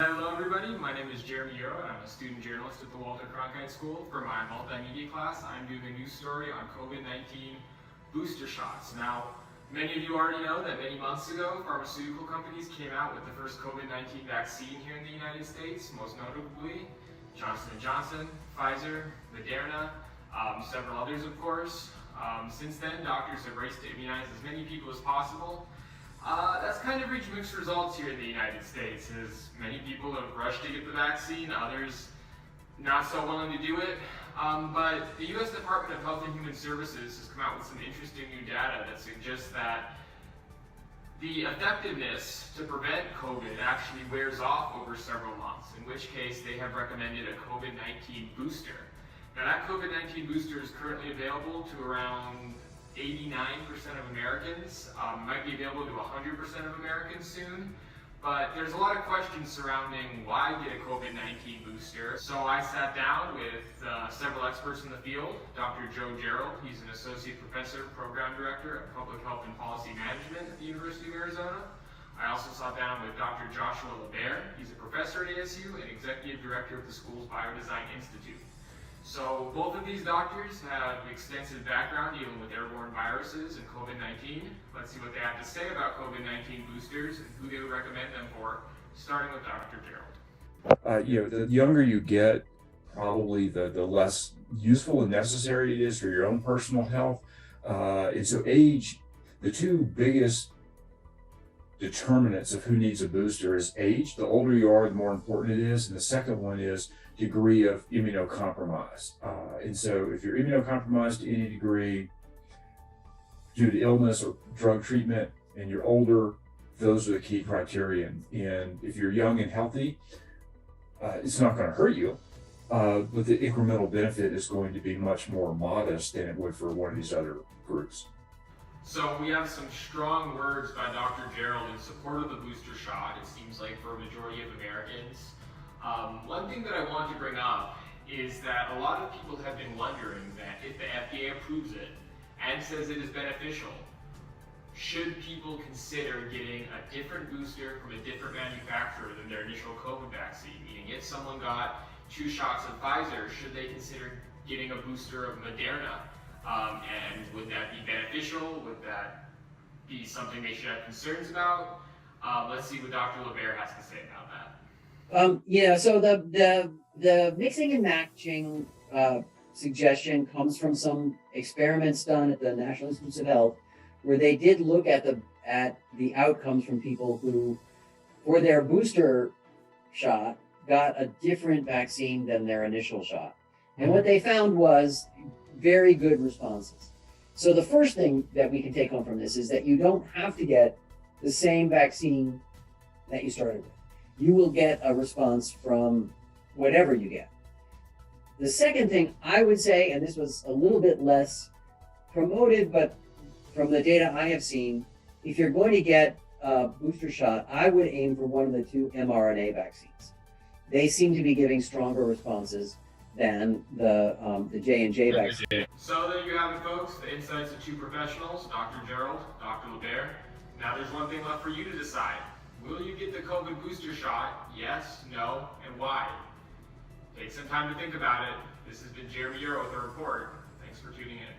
Hello everybody, my name is Gerald, and I'm a student journalist at the Walter Cronkite School. For my multimedia class, I'm doing a news story on COVID-19 booster shots. Now, many of you already know that many months ago, pharmaceutical companies came out with the first COVID-19 vaccine here in the United States, most notably Johnson & Johnson, Pfizer, Moderna, several others of course. Since then, doctors have raced to immunize as many people as possible. That's kind of reached mixed results here in the United States, as many people have rushed to get the vaccine, others not so willing to do it. But the U.S. Department of Health and Human Services has come out with some interesting new data that suggests that the effectiveness to prevent COVID actually wears off over several months, in which case they have recommended a COVID-19 booster. Now that COVID-19 booster is currently available to around 89% of Americans, might be available to 100% of Americans soon, but there's a lot of questions surrounding why get a COVID-19 booster. So I sat down with several experts in the field. Dr. Gerald, he's an associate professor, program director of public health and policy management at the University of Arizona. I also sat down with Dr. Joshua LaBaer. He's a professor at ASU and executive director of the school's Biodesign Institute. So both of these doctors have extensive background dealing with airborne viruses and COVID-19. Let's see what they have to say about COVID-19 boosters and who they would recommend them for, starting with Dr. Gerald. The younger you get, probably the less useful and necessary it is for your own personal health. And so age, the two biggest determinants of who needs a booster is age. The older you are, the more important it is. And the second one is degree of immunocompromise. And so if you're immunocompromised to any degree due to illness or drug treatment and you're older, those are the key criterion. And if you're young and healthy, it's not going to hurt you, but the incremental benefit is going to be much more modest than it would for one of these other groups. So we have some strong words by Dr. Gerald in support of the booster shot, it seems like, for a majority of Americans. One thing that I want to bring up is that a lot of people have been wondering that if the FDA approves it and says it is beneficial, should people consider getting a different booster from a different manufacturer than their initial COVID vaccine? Meaning, if someone got 2 shots of Pfizer, should they consider getting a booster of Moderna? And would that be beneficial? Would that be something they should have concerns about? Let's see what Dr. LaBaer has to say about that. So the mixing and matching suggestion comes from some experiments done at the National Institutes of Health, where they did look at the outcomes from people who, for their booster shot, got a different vaccine than their initial shot. And what they found was very good responses. So the first thing that we can take home from this is that you don't have to get the same vaccine that you started with. You will get a response from whatever you get. The second thing I would say, and this was a little bit less promoted, but from the data I have seen, if you're going to get a booster shot, I would aim for one of the 2 mRNA vaccines. They seem to be giving stronger responses than the J&J vaccine. So there you have it, folks, the insights of 2 professionals, Dr. Gerald, Dr. LaBaer. Now there's one thing left for you to decide. Will you get the COVID booster shot? Yes, no, and why? Take some time to think about it. This has been Jeremy Euro with a report. Thanks for tuning in.